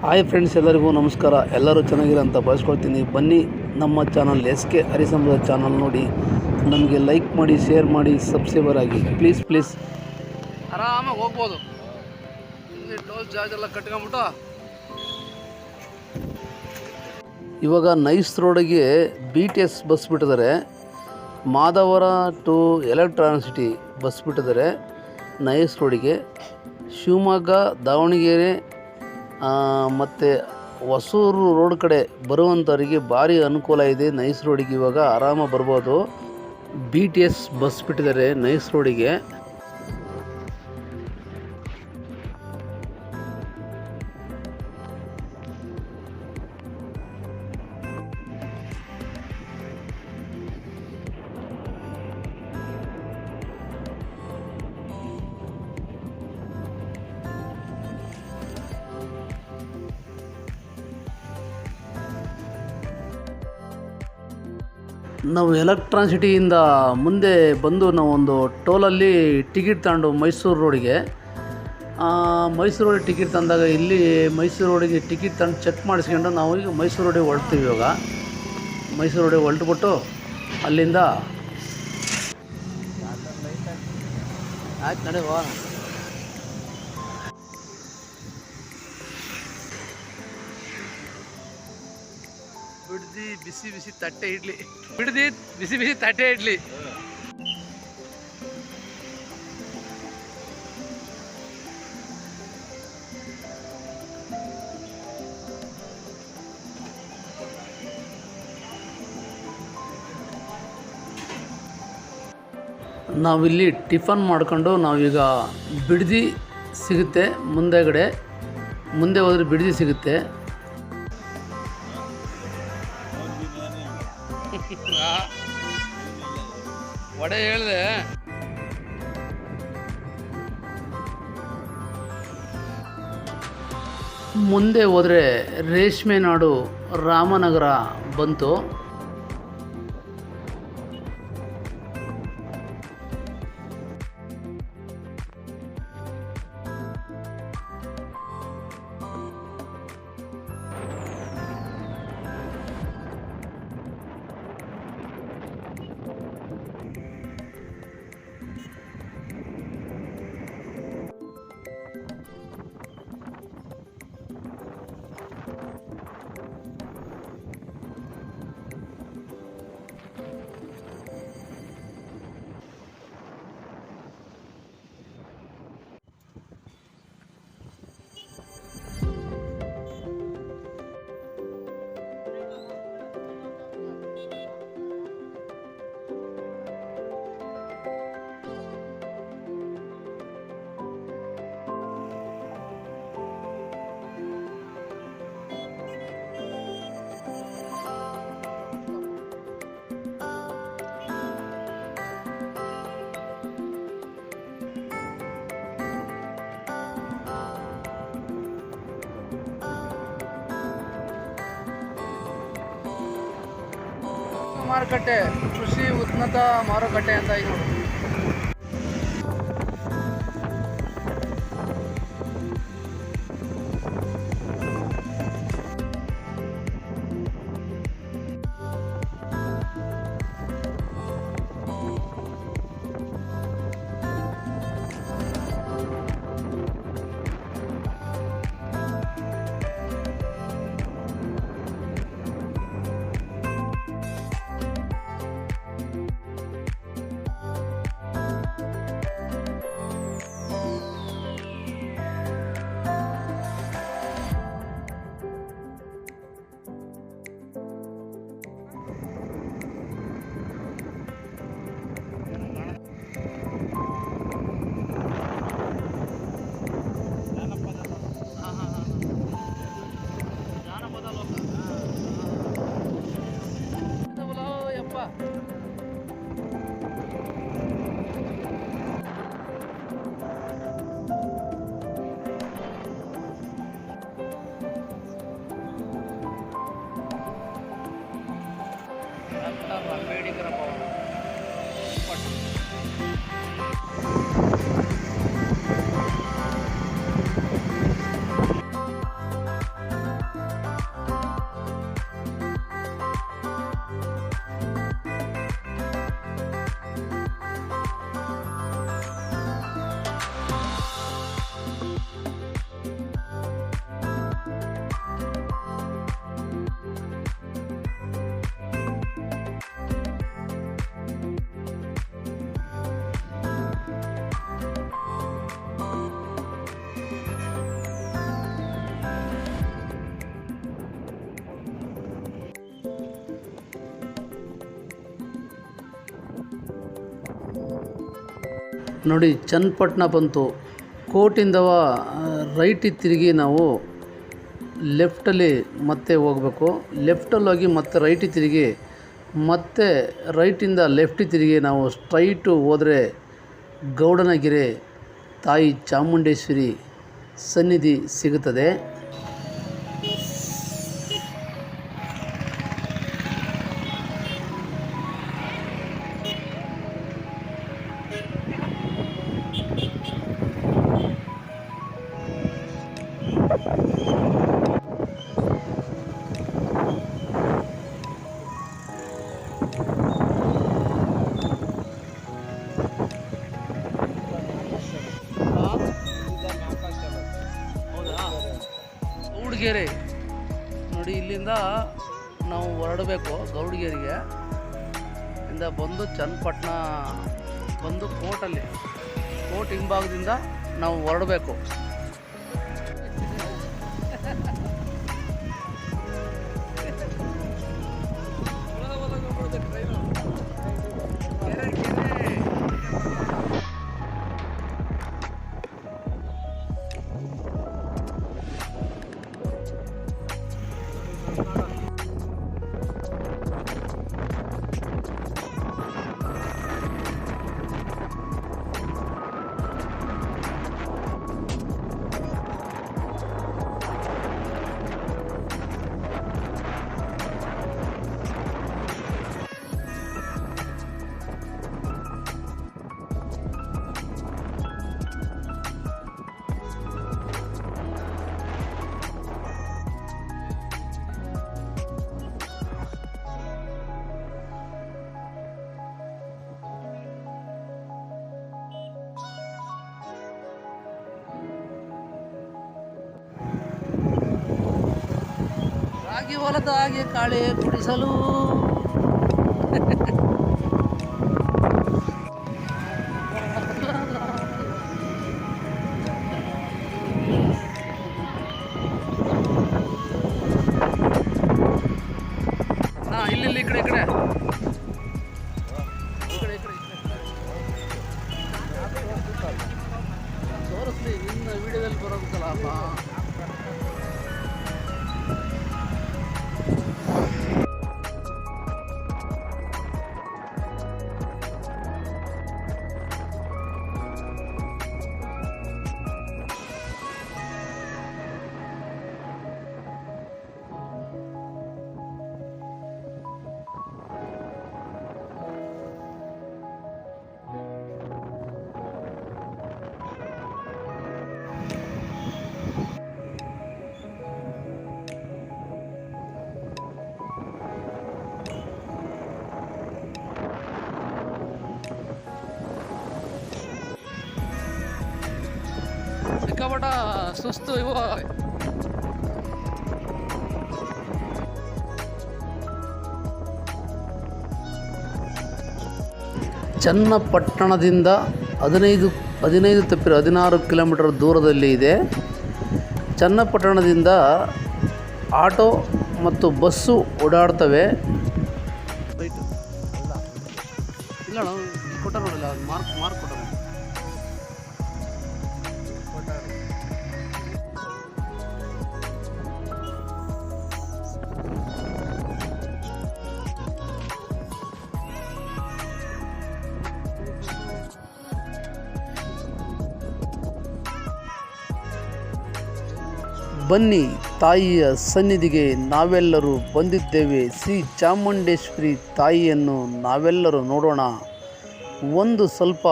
Hi friends, ಎಲ್ಲರಿಗೂ ನಮಸ್ಕಾರ. ಎಲ್ಲರೂ ಚೆನ್ನಾಗಿರೋ ಅಂತ ಬಯಸ್ಕೊಳ್ತೀನಿ. ಬನ್ನಿ ನಮ್ಮ ಚಾನಲ್ SK ಹರಿಸಮುದ್ರ ಚಾನಲ್ ನೋಡಿ, ನಮಗೆ ಲೈಕ್ ಮಾಡಿ, ಶೇರ್ ಮಾಡಿ, ಸಬ್ಸ್ಕ್ರೈಬರ್ ಆಗಿ ಪ್ಲೀಸ್. ಆರಾಮಾಗಿ ಹೋಗ್ಬೋದು. ಇಲ್ಲಿ ಟೋಲ್ ಚಾರ್ಜ್ ಎಲ್ಲ ಕಟ್ಕೊಂಬಿಟ್ಟು ಇವಾಗ ನೈಸ್ ರೋಡಿಗೆ BTS ಬಸ್ ಬಿಟ್ಟಿದ್ದಾರೆ. Madavara to Electronic City bus ಬಿಟ್ಟಿದ್ದಾರೆ ನೈಸ್ ರೋಡಿಗೆ. ಶಿವಮೊಗ್ಗ, ದಾವಣಗೆರೆ ಮತ್ತು ಹೊಸೂರು ರೋಡ್ ಕಡೆ ಬರುವಂಥವರಿಗೆ ಭಾರಿ ಅನುಕೂಲ ಇದೆ. ನೈಸ್ ರೋಡಿಗೆ ಇವಾಗ ಆರಾಮಾಗಿ ಬರ್ಬೋದು. BTS ಬಸ್ ಬಿಟ್ಟಿದ್ದಾರೆ ನೈಸ್ ರೋಡಿಗೆ. ನಾವು ಎಲೆಕ್ಟ್ರಾನಿಕ್ ಸಿಟಿಯಿಂದ ಮುಂದೆ ಬಂದು ನಾವೊಂದು ಟೋಲಲ್ಲಿ ಟಿಕೆಟ್ ತಗೊಂಡು ಮೈಸೂರು ರೋಡಿಗೆ ಮೈಸೂರು ರೋಡಿಗೆ ಟಿಕೆಟ್ ತಂದಾಗ ಇಲ್ಲಿ ಮೈಸೂರು ರೋಡಿಗೆ ಟಿಕೆಟ್ ತಂದು ಚೆಕ್ ಮಾಡಿಸ್ಕೊಂಡು ನಾವು ಈಗ ಮೈಸೂರು ರೋಡಿಗೆ ಹೊರಡ್ತೀವಿ. ಇವಾಗ ಮೈಸೂರು ರೋಡಿಗೆ ಹೊರಟ್ಬಿಟ್ಟು ಅಲ್ಲಿಂದ ಆಯ್ತು ನಡೆಯುವ ಬಿಸಿ ತಟ್ಟೆ ಇಡ್ಲಿ, ಬಿಸಿ ತಟ್ಟೆ ಇಡ್ಲಿ. ನಾವಿಲ್ಲಿ ಟಿಫನ್ ಮಾಡ್ಕೊಂಡು ನಾವೀಗ ಬಿಡದಿ ಸಿಗುತ್ತೆ. ಮುಂದೆ ಹೋದರೆ ಬಿಡದಿ ಸಿಗುತ್ತೆ. ವಡೆ ಹೇಳಿದೆ. ಮುಂದೆ ಹೋದರೆ ರೇಷ್ಮೆ ನಾಡು ರಾಮನಗರ ಬಂತು. ಮಾರುಕಟ್ಟೆ, ಕೃಷಿ ಉನ್ನತ ಮಾರುಕಟ್ಟೆ ಅಂತ ಇದೆ ನೋಡಿ. ಅಂಬೇಡ್ಕರ್ ಭವನ ನೋಡಿ ಚನ್ನಪಟ್ಟಣ ಬಂತು. ಕೋಟಿಂದವ ರೈಟಿಗೆ ತಿರುಗಿ ನಾವು ಲೆಫ್ಟಲ್ಲಿ ಮತ್ತೆ ಹೋಗಬೇಕು. ಲೆಫ್ಟಲ್ಲಿ ಹೋಗಿ ಮತ್ತೆ ರೈಟಿಗೆ ತಿರುಗಿ ಮತ್ತೆ ರೈಟಿಂದ ಲೆಫ್ಟಿಗೆ ತಿರುಗಿ ನಾವು ಸ್ಟ್ರೈಟು ಹೋದರೆ ಗೌಡನಗೆರೆ ತಾಯಿ ಚಾಮುಂಡೇಶ್ವರಿ ಸನ್ನಿಧಿ ಸಿಗುತ್ತದೆ. ಗೌಡಗೆರೆ ನೋಡಿ, ಇಲ್ಲಿಂದ ನಾವು ಹೊರಡಬೇಕು ಗೌಡಗೆರೆಗೆ. ಇಂದ ಬಂದು ಚನ್ನಪಟ್ಟಣ ಬಂದು ಕೋಟ್ ಹಿಂಭಾಗದಿಂದ ನಾವು ಹೊರಡಬೇಕು. ರಾಗಿ ಹೊಲದ ಹಾಗೆ ಕಾಳೆ ಕುಡಿಸಲು ಇಲ್ಲಿ ಈ ಕಡೆ ತೋರಿಸ್ಲಿ, ನಿನ್ನ ವಿಡಿಯೋದಲ್ಲಿ ಬರೋದಲ್ಲಪ್ಪ. ಸಿಕ್ಕಾಪಟ್ಟ ಸುಸ್ತು ಇವ. ಚನ್ನಪಟ್ಟಣದಿಂದ 16 ಕಿಲೋಮೀಟರ್ ದೂರದಲ್ಲಿ ಇದೆ. ಚನ್ನಪಟ್ಟಣದಿಂದ ಆಟೋ ಮತ್ತು ಬಸ್ಸು ಓಡಾಡ್ತವೆ. ಇಲ್ಲ ಕೊಟ್ಟ ನೋಡಿಲ್ಲ, ಮಾರ್ಕ್ ಕೊಟ್ಟ. ಬನ್ನಿ, ತಾಯಿಯ ಸನ್ನಿಧಿಗೆ ನಾವೆಲ್ಲರೂ ಬಂದಿದ್ದೇವೆ. ಶ್ರೀ ಚಾಮುಂಡೇಶ್ವರಿ ತಾಯಿಯನ್ನು ನಾವೆಲ್ಲರೂ ನೋಡೋಣ, ಒಂದು ಸ್ವಲ್ಪ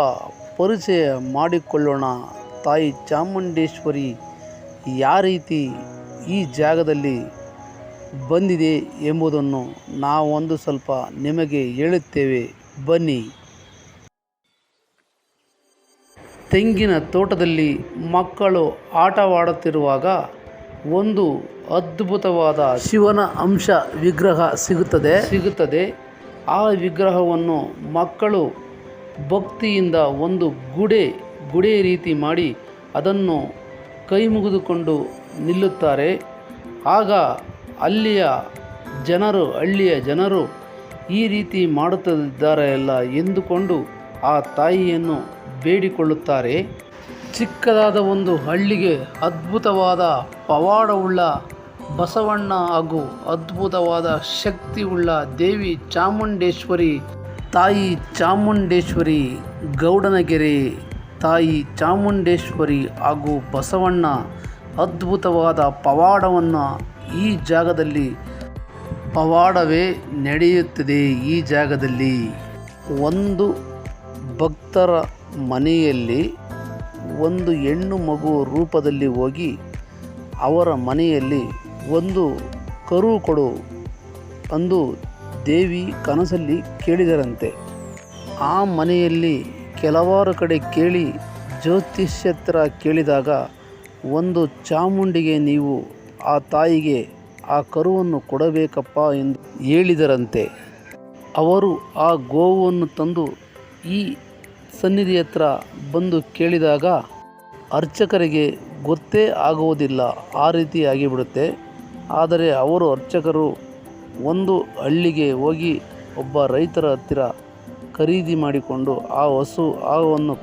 ಪರಿಚಯ ಮಾಡಿಕೊಳ್ಳೋಣ. ತಾಯಿ ಚಾಮುಂಡೇಶ್ವರಿ ಯಾವ ರೀತಿ ಈ ಜಾಗದಲ್ಲಿ ಬಂದಿದೆ ಎಂಬುದನ್ನು ನಾವೊಂದು ಸ್ವಲ್ಪ ನಿಮಗೆ ಹೇಳುತ್ತೇವೆ, ಬನ್ನಿ. ತೆಂಗಿನ ತೋಟದಲ್ಲಿ ಮಕ್ಕಳು ಆಟವಾಡುತ್ತಿರುವಾಗ ಒಂದು ಅದ್ಭುತವಾದ ಶಿವನ ಅಂಶ ವಿಗ್ರಹ ಸಿಗುತ್ತದೆ. ಆ ವಿಗ್ರಹವನ್ನು ಮಕ್ಕಳು ಭಕ್ತಿಯಿಂದ ಒಂದು ಗುಡೆ ರೀತಿ ಮಾಡಿ ಅದನ್ನು ಕೈ ಮುಗಿದುಕೊಂಡು ನಿಲ್ಲುತ್ತಾರೆ. ಆಗ ಹಳ್ಳಿಯ ಜನರು ಈ ರೀತಿ ಮಾಡುತ್ತಿದ್ದಾರೆಯಲ್ಲ ಎಂದುಕೊಂಡು ಆ ತಾಯಿಯನ್ನು ಬೇಡಿಕೊಳ್ಳುತ್ತಾರೆ. ಚಿಕ್ಕದಾದ ಒಂದು ಹಳ್ಳಿಗೆ ಅದ್ಭುತವಾದ ಪವಾಡವುಳ್ಳ ಬಸವಣ್ಣ ಹಾಗೂ ಅದ್ಭುತವಾದ ಶಕ್ತಿಯುಳ್ಳ ದೇವಿ ಚಾಮುಂಡೇಶ್ವರಿ, ತಾಯಿ ಚಾಮುಂಡೇಶ್ವರಿ, ಗೌಡನಗೆರೆ ತಾಯಿ ಚಾಮುಂಡೇಶ್ವರಿ ಹಾಗೂ ಬಸವಣ್ಣ ಅದ್ಭುತವಾದ ಪವಾಡವನ್ನು ಈ ಜಾಗದಲ್ಲಿ ಪವಾಡವೇ ನಡೆಯುತ್ತದೆ. ಈ ಜಾಗದಲ್ಲಿ ಒಂದು ಭಕ್ತರ ಮನೆಯಲ್ಲಿ ಒಂದು ಹೆಣ್ಣು ಮಗು ರೂಪದಲ್ಲಿ ಹೋಗಿ ಅವರ ಮನೆಯಲ್ಲಿ ಒಂದು ಕರು ಕೊಡು ಅಂದು ದೇವಿ ಕನಸಲ್ಲಿ ಕೇಳಿದರಂತೆ. ಆ ಮನೆಯಲ್ಲಿ ಕೆಲವಾರು ಕಡೆ ಕೇಳಿ ಜ್ಯೋತಿಷ್ಯತ್ರ ಕೇಳಿದಾಗ ಒಂದು ಚಾಮುಂಡಿಗೆ ನೀವು ಆ ತಾಯಿಗೆ ಆ ಕರುವನ್ನು ಕೊಡಬೇಕಪ್ಪ ಎಂದು ಹೇಳಿದರಂತೆ. ಅವರು ಆ ಗೋವನ್ನು ತಂದು ಈ ಸನ್ನಿಧಿ ಹತ್ರ ಬಂದು ಕೇಳಿದಾಗ ಅರ್ಚಕರಿಗೆ ಗೊತ್ತೇ ಆಗುವುದಿಲ್ಲ, ಆ ರೀತಿ ಆಗಿಬಿಡುತ್ತೆ. ಆದರೆ ಅವರು ಅರ್ಚಕರು ಒಂದು ಹಳ್ಳಿಗೆ ಹೋಗಿ ಒಬ್ಬ ರೈತರ ಹತ್ತಿರ ಖರೀದಿ ಮಾಡಿಕೊಂಡು ಆ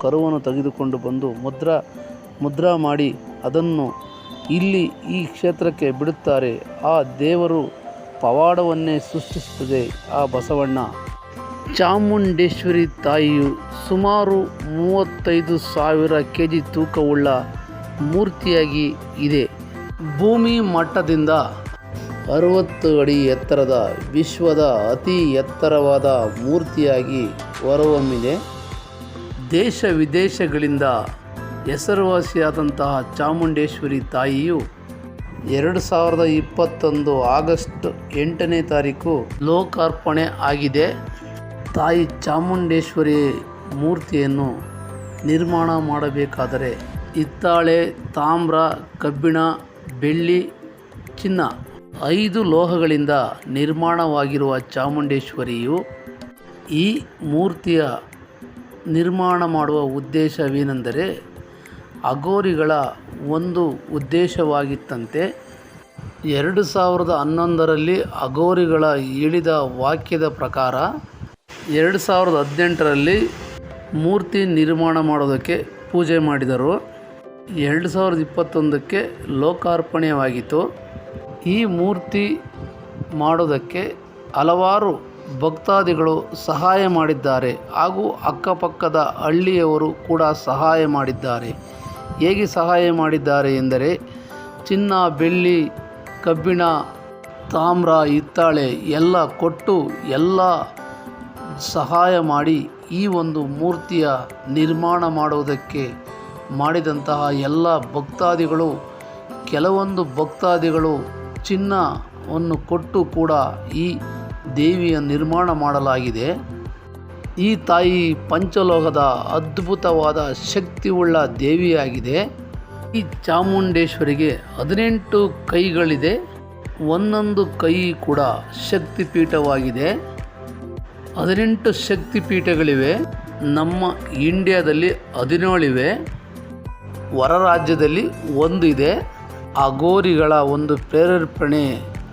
ಕರುವನ್ನು ತೆಗೆದುಕೊಂಡು ಬಂದು ಮುದ್ರಾ ಮಾಡಿ ಅದನ್ನು ಇಲ್ಲಿ ಈ ಕ್ಷೇತ್ರಕ್ಕೆ ಬಿಡುತ್ತಾರೆ. ಆ ದೇವರು ಪವಾಡವನ್ನೇ ಸೃಷ್ಟಿಸುತ್ತದೆ. ಆ ಬಸವಣ್ಣ ಚಾಮುಂಡೇಶ್ವರಿ ತಾಯಿಯು ಸುಮಾರು 35,000 kg ತೂಕವುಳ್ಳ ಮೂರ್ತಿಯಾಗಿ ಇದೆ. ಭೂಮಿ ಮಟ್ಟದಿಂದ 60 ಅಡಿ ಎತ್ತರದ ವಿಶ್ವದ ಅತಿ ಎತ್ತರವಾದ ಮೂರ್ತಿಯಾಗಿ ಹೊರಹೊಮ್ಮಿದೆ. ದೇಶ ವಿದೇಶಗಳಿಂದ ಹೆಸರುವಾಸಿಯಾದಂತಹ ಚಾಮುಂಡೇಶ್ವರಿ ತಾಯಿಯು 2021 ಆಗಸ್ಟ್ 8ನೇ ತಾರೀಕು ಲೋಕಾರ್ಪಣೆ ಆಗಿದೆ. ತಾಯಿ ಚಾಮುಂಡೇಶ್ವರಿ ಮೂರ್ತಿಯನ್ನು ನಿರ್ಮಾಣ ಮಾಡಬೇಕಾದರೆ ಹಿತ್ತಾಳೆ, ತಾಮ್ರ, ಕಬ್ಬಿಣ, ಬೆಳ್ಳಿ, ಚಿನ್ನ 5 ಲೋಹಗಳಿಂದ ನಿರ್ಮಾಣವಾಗಿರುವ ಚಾಮುಂಡೇಶ್ವರಿಯು ಈ ಮೂರ್ತಿಯ ನಿರ್ಮಾಣ ಮಾಡುವ ಉದ್ದೇಶವೇನೆಂದರೆ ಅಘೋರಿಗಳ ಒಂದು ಉದ್ದೇಶವಾಗಿತ್ತಂತೆ. 2011ರಲ್ಲಿ ಅಘೋರಿಗಳ ಹೇಳಿದ ವಾಕ್ಯದ ಪ್ರಕಾರ 2018ರಲ್ಲಿ ಮೂರ್ತಿ ನಿರ್ಮಾಣ ಮಾಡೋದಕ್ಕೆ ಪೂಜೆ ಮಾಡಿದರು. 2021ಕ್ಕೆ ಲೋಕಾರ್ಪಣೆಯಾಗಿತ್ತು. ಈ ಮೂರ್ತಿ ಮಾಡೋದಕ್ಕೆ ಹಲವಾರು ಭಕ್ತಾದಿಗಳು ಸಹಾಯ ಮಾಡಿದ್ದಾರೆ ಹಾಗೂ ಅಕ್ಕಪಕ್ಕದ ಹಳ್ಳಿಯವರು ಕೂಡ ಸಹಾಯ ಮಾಡಿದ್ದಾರೆ. ಹೇಗೆ ಸಹಾಯ ಮಾಡಿದ್ದಾರೆ ಎಂದರೆ ಚಿನ್ನ, ಬೆಳ್ಳಿ, ಕಬ್ಬಿಣ, ತಾಮ್ರ, ಹಿತ್ತಾಳೆ ಎಲ್ಲ ಕೊಟ್ಟು ಎಲ್ಲ ಸಹಾಯ ಮಾಡಿ ಈ ಒಂದು ಮೂರ್ತಿಯ ನಿರ್ಮಾಣ ಮಾಡುವುದಕ್ಕೆ ಮಾಡಿದಂತಹ ಎಲ್ಲ ಭಕ್ತಾದಿಗಳು, ಕೆಲವೊಂದು ಭಕ್ತಾದಿಗಳು ಚಿನ್ನವನ್ನು ಕೊಟ್ಟು ಕೂಡ ಈ ದೇವಿಯ ನಿರ್ಮಾಣ ಮಾಡಲಾಗಿದೆ. ಈ ತಾಯಿ ಪಂಚಲೋಹದ ಅದ್ಭುತವಾದ ಶಕ್ತಿಯುಳ್ಳ ದೇವಿಯಾಗಿದೆ. ಈ ಚಾಮುಂಡೇಶ್ವರಿಗೆ 18 ಕೈಗಳಿದೆ. ಒಂದೊಂದು ಕೈ ಕೂಡ ಶಕ್ತಿಪೀಠವಾಗಿದೆ. 18 ಶಕ್ತಿಪೀಠಗಳಿವೆ. ನಮ್ಮ ಇಂಡಿಯಾದಲ್ಲಿ 17 ಇವೆ. ಹೊರ ರಾಜ್ಯದಲ್ಲಿ 1 ಇದೆ. ಅಘೋರಿಗಳ ಒಂದು ಪ್ರೇರೇಪಣೆ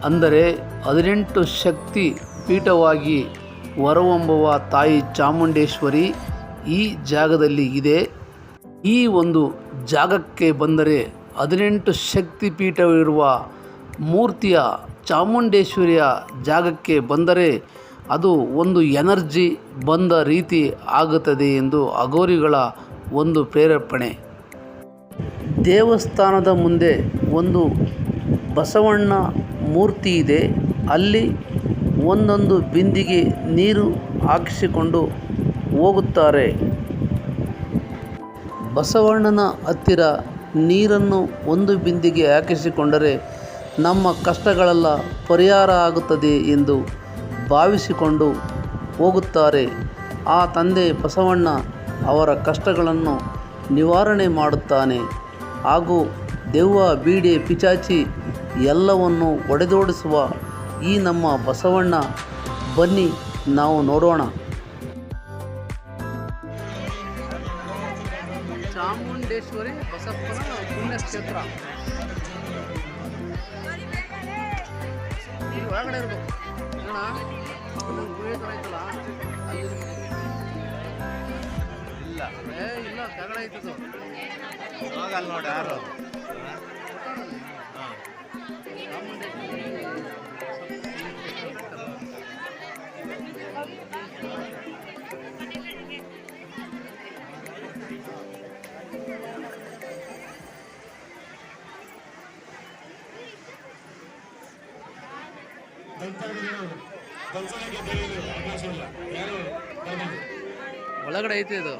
ಅಂದರೆ 18 ಶಕ್ತಿ ಪೀಠವಾಗಿ ಹೊರಹೊಮ್ಮುವ ತಾಯಿ ಚಾಮುಂಡೇಶ್ವರಿ ಈ ಜಾಗದಲ್ಲಿ ಇದೆ. ಈ ಒಂದು ಜಾಗಕ್ಕೆ ಬಂದರೆ 18 ಶಕ್ತಿಪೀಠವಿರುವ ಮೂರ್ತಿಯ ಚಾಮುಂಡೇಶ್ವರಿಯ ಜಾಗಕ್ಕೆ ಬಂದರೆ ಅದು ಒಂದು ಎನರ್ಜಿ ಬಂದ ರೀತಿ ಆಗುತ್ತದೆ ಎಂದು ಅಘೋರಿಗಳ ಒಂದು ಪ್ರೇರೇಪಣೆ. ದೇವಸ್ಥಾನದ ಮುಂದೆ ಒಂದು ಬಸವಣ್ಣ ಮೂರ್ತಿ ಇದೆ. ಅಲ್ಲಿ ಒಂದೊಂದು ಬಿಂದಿಗೆ ನೀರು ಹಾಕಿಸಿಕೊಂಡು ಹೋಗುತ್ತಾರೆ. ಬಸವಣ್ಣನ ಹತ್ತಿರ ನೀರನ್ನು ಒಂದು ಬಿಂದಿಗೆ ಹಾಕಿಸಿಕೊಂಡರೆ ನಮ್ಮ ಕಷ್ಟಗಳೆಲ್ಲ ಪರಿಹಾರ ಆಗುತ್ತದೆ ಎಂದು ಭಾವಿಸಿಕೊಂಡು ಹೋಗುತ್ತಾರೆ. ಆ ತಂದೆ ಬಸವಣ್ಣ ಅವರ ಕಷ್ಟಗಳನ್ನು ನಿವಾರಣೆ ಮಾಡುತ್ತಾನೆ ಹಾಗೂ ದೆವ್ವ, ಬೀಡೆ, ಪಿಚಾಚಿ ಎಲ್ಲವನ್ನು ಹೊಡೆದೋಡಿಸುವ ಈ ನಮ್ಮ ಬಸವಣ್ಣ ಬನ್ನಿ ನಾವು ನೋಡೋಣ. ಚಾಮುಂಡೇಶ್ವರಿ ಬಸಪ್ಪನ ಪುಣ್ಯಕ್ಷೇತ್ರ ಇಲ್ಲಿ ಒಳಗಡೆ ಇರಬೇಕು. ಗುಹೆ ಥರ ಐತಲ್ಲ ಅಲ್ಲಿ ಇಲ್ಲ ಇಲ್ಲ ಕೆಳಗಡೆ ಐತದು. ಹೋಗಲ್ಲ ನೋಡಿ ಯಾರು. ಒಳಗಡೆ ಐತೆ ಇದು.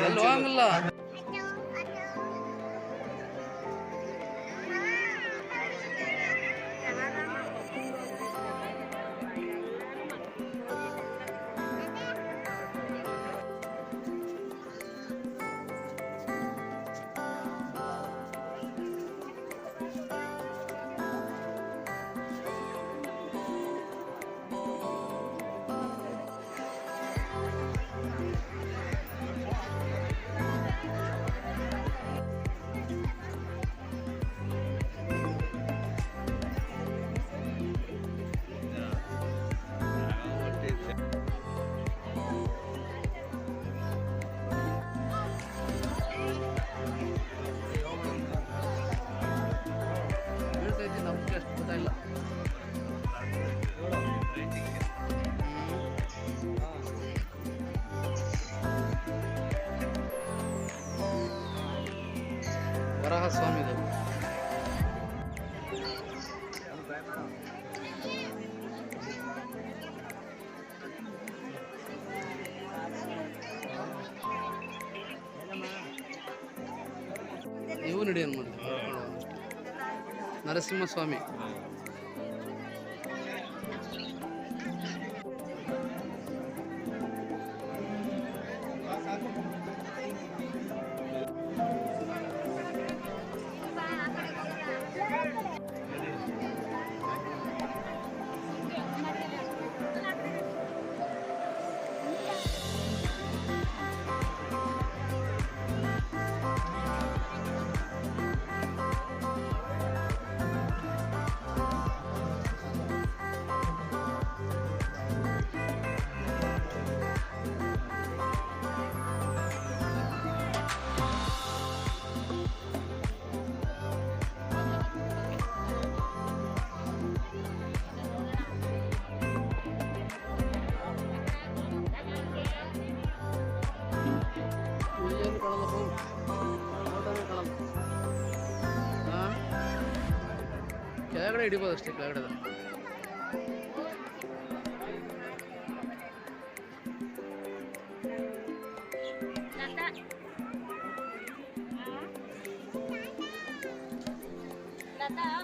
ಎಲ್ಲಿ ಹೋಗಂಗಿಲ್ಲ. ನಮ್ಗೆ ಅಷ್ಟು ಗೊತ್ತಾಯಿಲ್ಲ. ವರಹ ಸ್ವಾಮಿದು. ಇವು ನಡೆಯೋದು ನೋಡಿ. ನರಸಿಂಹಸ್ವಾಮಿ. ಕೆಳಗಡೆ ಹಿಡಿಬೋದು ಅಷ್ಟೇ. ಕೆಳಗಡೆ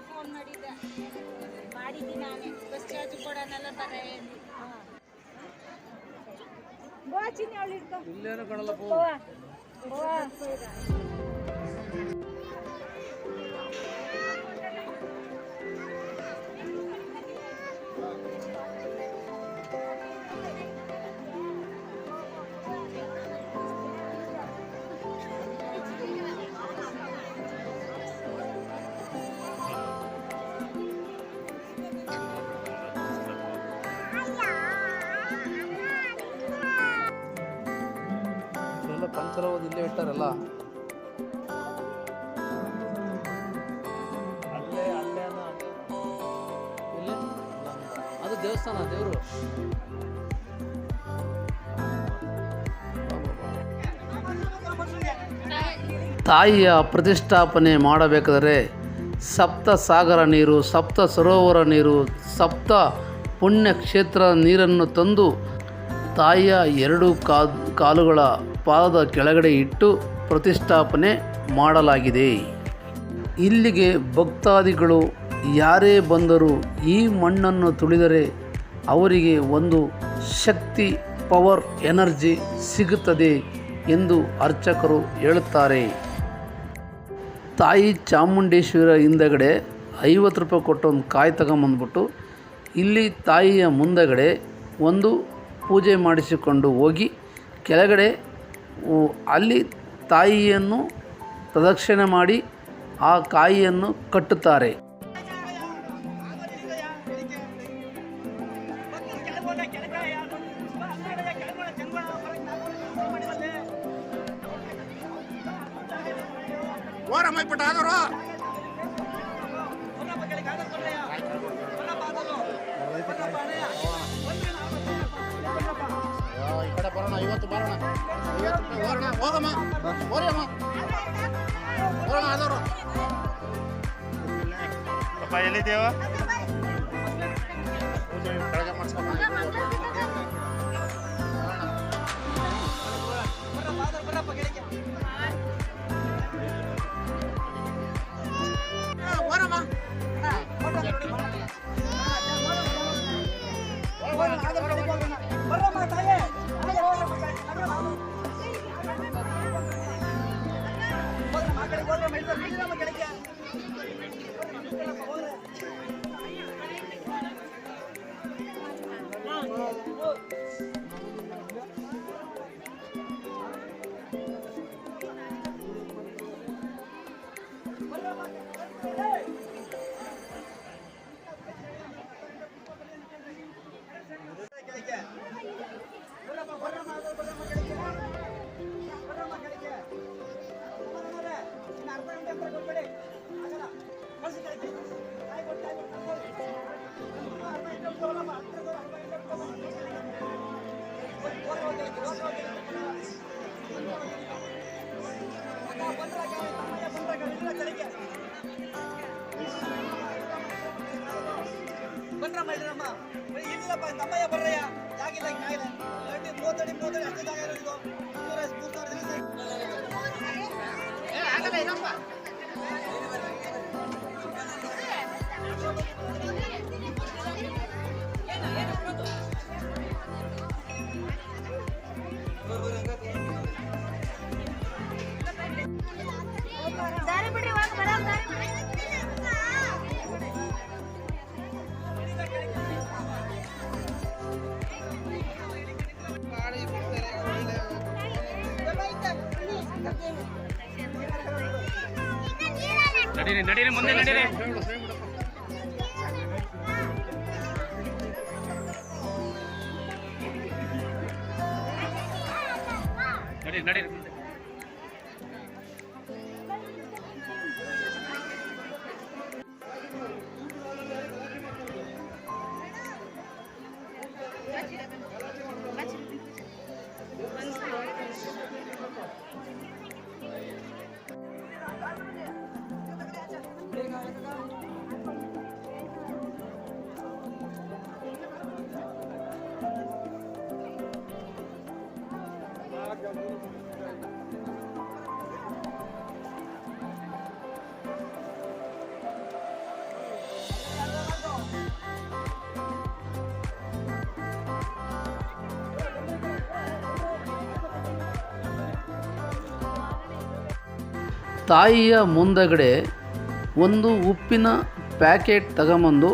ಫೋನ್ ಮಾಡಿದ್ದೀನಿ ನಾನೇ. ಬಸ್ ಚಾರ್ಜ್ ಕೊಡೋಣಲ್ಲ ತರ ಇಲ್ಲೇನು ಕಾಣಲ್ಲಪ್ಪ. ಪಂಚರ ಹೋದ್ ಇಲ್ಲೇ ಇಟ್ಟಾರಲ್ಲ. ಇಲ್ಲಿ ಅದು ದೇವಸ್ಥಾನ, ದೇವರು. ತಾಯಿಯ ಪ್ರತಿಷ್ಠಾಪನೆ ಮಾಡಬೇಕಾದರೆ ಸಪ್ತ ಸಾಗರ ನೀರು, ಸಪ್ತ ಸರೋವರ ನೀರು, ಸಪ್ತ ಪುಣ್ಯಕ್ಷೇತ್ರ ನೀರನ್ನು ತಂದು ತಾಯಿಯ ಎರಡು ಕಾಲುಗಳ ಪಾದದ ಕೆಳಗಡೆ ಇಟ್ಟು ಪ್ರತಿಷ್ಠಾಪನೆ ಮಾಡಲಾಗಿದೆ. ಇಲ್ಲಿಗೆ ಭಕ್ತಾದಿಗಳು ಯಾರೇ ಬಂದರೂ ಈ ಮಣ್ಣನ್ನು ತುಳಿದರೆ ಅವರಿಗೆ ಒಂದು ಶಕ್ತಿ, ಪವರ್, ಎನರ್ಜಿ ಸಿಗುತ್ತದೆ ಎಂದು ಅರ್ಚಕರು ಹೇಳುತ್ತಾರೆ. ತಾಯಿ ಚಾಮುಂಡೇಶ್ವರಿ ಹಿಂದಗಡೆ 50 ರೂಪಾಯಿ ಕೊಟ್ಟು ಒಂದು ಕಾಯಿ ತಗೊಂಬಂದ್ಬಿಟ್ಟು ಇಲ್ಲಿ ತಾಯಿಯ ಮುಂದಗಡೆ ಒಂದು ಪೂಜೆ ಮಾಡಿಸಿಕೊಂಡು ಹೋಗಿ ಕೆಳಗಡೆ ಅಲ್ಲಿ ತಾಯಿಯನ್ನು ಪ್ರದಕ್ಷಿಣೆ ಮಾಡಿ ಆ ಕಾಯಿಯನ್ನು ಕಟ್ಟುತ್ತಾರೆ. ಬಿಟ್ಬಿಟ್ಟು ಆದವರು ಈ ಕಡೆ ಬರೋಣ, ಇವತ್ತು ಬರೋಣ, ಹೋಗೋಣ, ಹೋಗಮ್ಮ, ಹೋರಮ್ಮ, ಹೋಗೋಣ ಆದವರು. ಅಪ್ಪ ಎಲ್ಲಿದ್ದೇವ? ಕೆಳಗೆ ಮಾಡಿಸ್ಕೊಂಡು ಬನ್ರಮ್ಮ ಇಲ್ಲಪ್ಪ ತಮ್ಮಯ್ಯ ಬರ್ರಯ್ಯ ಜಾಗಿಲ್ಲ ಕಾಯಿಲೆ 30 ಅಷ್ಟೇ ಜಾಗ ಇರೋದು 300 ಜನ ದಾರಿ ಬಿಡ್ರಿ ಹೋಗಿ ಬರೋ ದಾರಿ ಬಿಡ್ರಿ. ನಡೀರಿ ಮುಂದೆ ನಡೀರಿ. ನಡೀರಿ ತಾಯಿಯ ಮುಂದಗಡೆ ಒಂದು ಉಪ್ಪಿನ ಪ್ಯಾಕೆಟ್ ತಗೊಂಬಂದು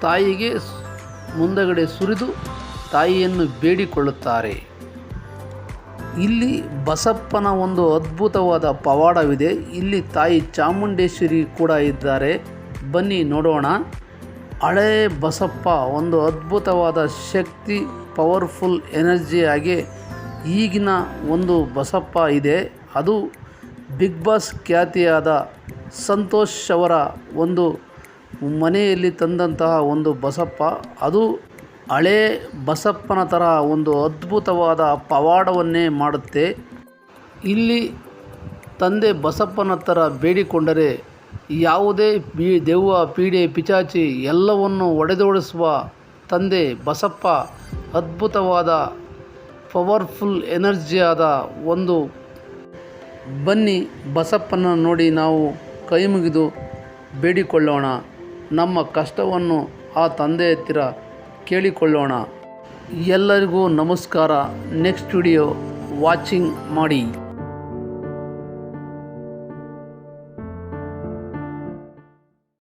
ತಾಯಿಗೆ ಮುಂದಗಡೆ ಸುರಿದು ತಾಯಿಯನ್ನು ಬೇಡಿಕೊಳ್ಳುತ್ತಾರೆ. ಇಲ್ಲಿ ಬಸಪ್ಪನ ಒಂದು ಅದ್ಭುತವಾದ ಪವಾಡವಿದೆ. ಇಲ್ಲಿ ತಾಯಿ ಚಾಮುಂಡೇಶ್ವರಿ ಕೂಡ ಇದ್ದಾರೆ. ಬನ್ನಿ ನೋಡೋಣ. ಹಳೇ ಬಸಪ್ಪ ಒಂದು ಅದ್ಭುತವಾದ ಶಕ್ತಿ, ಪವರ್ಫುಲ್ ಎನರ್ಜಿಯಾಗಿ ಈಗಿನ ಒಂದು ಬಸಪ್ಪ ಇದೆ. ಅದು ಬಿಗ್ ಬಾಸ್ ಖ್ಯಾತಿಯಾದ ಸಂತೋಷ್ ಅವರ ಒಂದು ಮನೆಯಲ್ಲಿ ತಂದಂತಹ ಒಂದು ಬಸಪ್ಪ. ಅದು ಹಳೇ ಬಸಪ್ಪನ ಥರ ಒಂದು ಅದ್ಭುತವಾದ ಪವಾಡವನ್ನೇ ಮಾಡುತ್ತೆ. ಇಲ್ಲಿ ತಂದೆ ಬಸಪ್ಪನ ಥರ ಬೇಡಿಕೊಂಡರೆ ಯಾವುದೇ ದೆವ್ವ, ಪೀಡೆ, ಪಿಚಾಚಿ ಎಲ್ಲವನ್ನು ಒಡೆದೋಡಿಸುವ ತಂದೆ ಬಸಪ್ಪ ಅದ್ಭುತವಾದ ಪವರ್ಫುಲ್ ಎನರ್ಜಿಯಾದ ಒಂದು. ಬನ್ನಿ ಬಸಪ್ಪನ ನೋಡಿ ನಾವು ಕೈ ಮುಗಿದು ಬೇಡಿಕೊಳ್ಳೋಣ. ನಮ್ಮ ಕಷ್ಟವನ್ನು ಆ ತಂದೆ ಹತ್ತಿರ ಕೇಳಿಕೊಳ್ಳೋಣ. ಎಲ್ಲರಿಗೂ ನಮಸ್ಕಾರ. ನೆಕ್ಸ್ಟ್ ವಿಡಿಯೋ ವಾಚಿಂಗ್ ಮಾಡಿ.